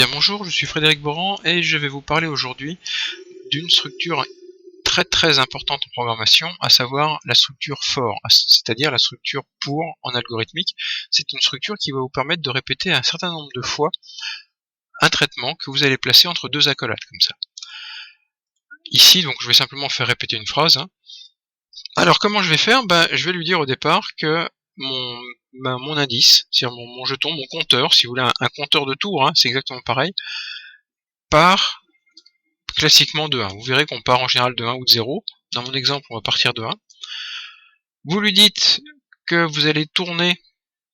Bien bonjour, je suis Frédéric Boran et je vais vous parler aujourd'hui d'une structure très importante en programmation, à savoir la structure for, c'est-à-dire la structure pour en algorithmique. C'est une structure qui va vous permettre de répéter un certain nombre de fois un traitement que vous allez placer entre deux accolades comme ça. Ici, donc, je vais simplement faire répéter une phrase. Alors comment je vais faire? Je vais lui dire au départ que mon indice, c'est-à-dire mon jeton, mon compteur, si vous voulez un compteur de tours, c'est exactement pareil, part classiquement de 1. Vous verrez qu'on part en général de 1 ou de 0. Dans mon exemple, on va partir de 1. Vous lui dites que vous allez tourner,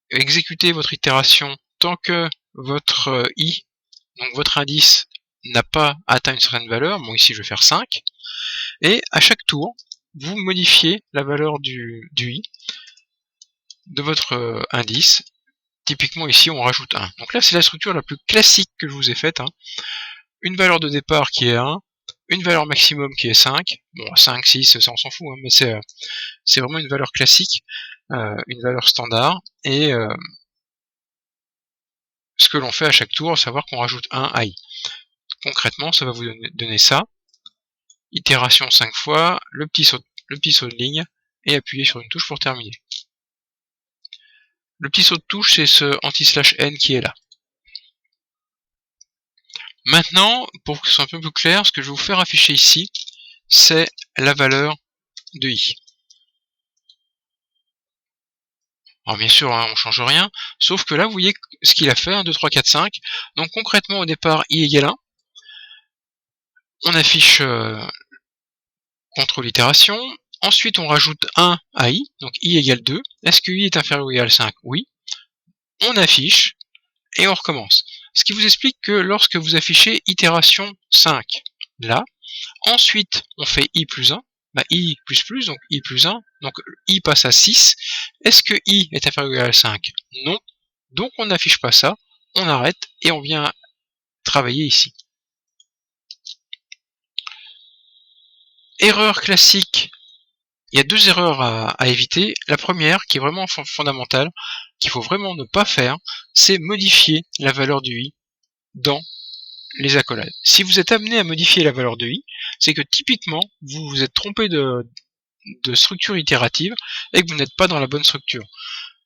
exécuter votre itération tant que votre i, donc votre indice, n'a pas atteint une certaine valeur. Bon, ici je vais faire 5. Et à chaque tour, vous modifiez la valeur du i de votre indice. Typiquement ici, on rajoute 1. Donc là, c'est la structure la plus classique que je vous ai faite. Une valeur de départ qui est 1, une valeur maximum qui est 5, bon 5, 6, ça on s'en fout, mais c'est vraiment une valeur classique, une valeur standard, et ce que l'on fait à chaque tour, à savoir qu'on rajoute 1 à i. Concrètement, ça va vous donner ça, itération 5 fois, le petit saut de ligne, et appuyer sur une touche pour terminer. Le petit saut de touche, c'est ce anti/n qui est là. Maintenant, pour que ce soit un peu plus clair, ce que je vais vous faire afficher ici, c'est la valeur de i. Alors bien sûr, on change rien, sauf que là, vous voyez ce qu'il a fait, 1, 2, 3, 4, 5. Donc concrètement, au départ, i égale 1. On affiche contrôle itération. Ensuite, on rajoute 1 à i, donc i égale 2. Est-ce que i est inférieur ou égal à 5? Oui. On affiche, et on recommence. Ce qui vous explique que lorsque vous affichez itération 5, là, ensuite, on fait i plus 1, i plus, donc i plus 1, donc i passe à 6. Est-ce que i est inférieur ou égal à 5? Non. Donc on n'affiche pas ça, on arrête et on vient travailler ici. Erreur classique. Il y a deux erreurs à éviter. La première, qui est vraiment fondamentale, qu'il faut vraiment ne pas faire, c'est modifier la valeur du i dans les accolades. Si vous êtes amené à modifier la valeur de i, c'est que typiquement, vous vous êtes trompé de structure itérative et que vous n'êtes pas dans la bonne structure.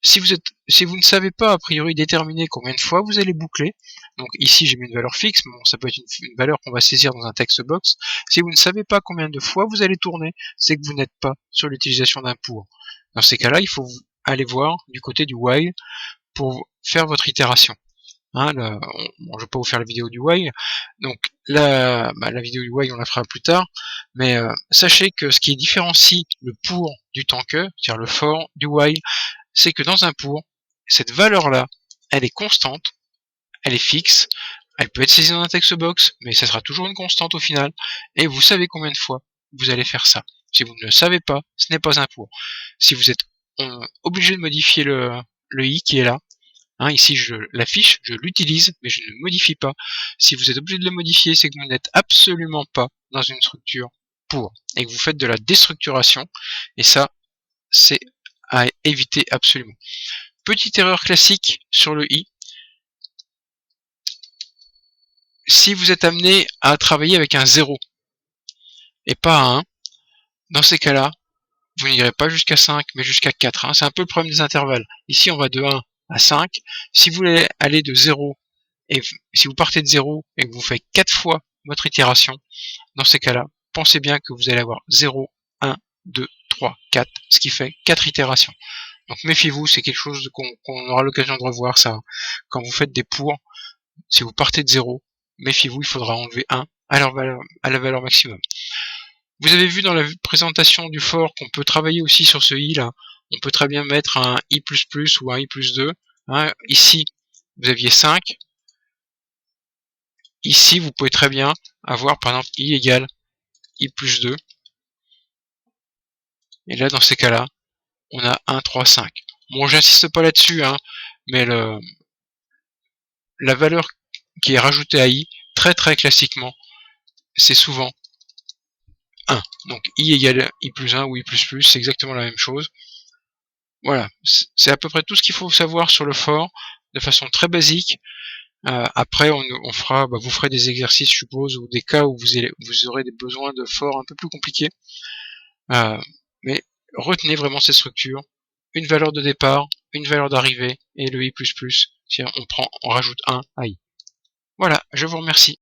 Si vous ne savez pas a priori déterminer combien de fois vous allez boucler, donc ici j'ai mis une valeur fixe, mais bon, ça peut être une valeur qu'on va saisir dans un text box. Si vous ne savez pas combien de fois vous allez tourner, c'est que vous n'êtes pas sur l'utilisation d'un pour. Dans ces cas-là, il faut aller voir du côté du while pour faire votre itération. Je ne vais pas vous faire la vidéo du while, donc la vidéo du while on la fera plus tard, mais sachez que ce qui différencie le pour du tant que, c'est-à-dire le for du while, c'est que dans un pour, cette valeur-là, elle est constante, elle est fixe, elle peut être saisie dans un text box, mais ça sera toujours une constante au final, et vous savez combien de fois vous allez faire ça. Si vous ne le savez pas, ce n'est pas un pour. Si vous êtes obligé de modifier le i qui est là, ici je l'affiche, je l'utilise, mais je ne le modifie pas. Si vous êtes obligé de le modifier, c'est que vous n'êtes absolument pas dans une structure pour, et que vous faites de la déstructuration, et ça, c'est à éviter absolument. Petite erreur classique sur le i. Si vous êtes amené à travailler avec un 0 et pas un 1, dans ces cas-là, vous n'irez pas jusqu'à 5, mais jusqu'à 4. C'est un peu le problème des intervalles. Ici, on va de 1 à 5. Si vous voulez aller de 0, et si vous partez de 0 et que vous faites 4 fois votre itération, dans ces cas-là, pensez bien que vous allez avoir 0, 1, 2, 3, 4, ce qui fait 4 itérations. Donc méfiez-vous, c'est quelque chose qu'on aura l'occasion de revoir ça. Quand vous faites des pour, si vous partez de 0, méfiez-vous, il faudra enlever 1 à la valeur maximum. Vous avez vu dans la présentation du for qu'on peut travailler aussi sur ce i là. On peut très bien mettre un i++ ou un i plus 2. Ici, vous aviez 5. Ici, vous pouvez très bien avoir par exemple i égale i plus 2. Et là, dans ces cas-là, on a 1, 3, 5. Bon, j'insiste pas là-dessus, mais la valeur qui est rajoutée à i, très classiquement, c'est souvent 1. Donc i égale i plus 1 ou i++, c'est exactement la même chose. Voilà, c'est à peu près tout ce qu'il faut savoir sur le for, de façon très basique. Après, on fera, vous ferez des exercices, je suppose, ou des cas où vous aurez des besoins de for un peu plus compliqués. Mais retenez vraiment ces structures. Une valeur de départ, une valeur d'arrivée, et le i++, si on rajoute 1 à i. Voilà, je vous remercie.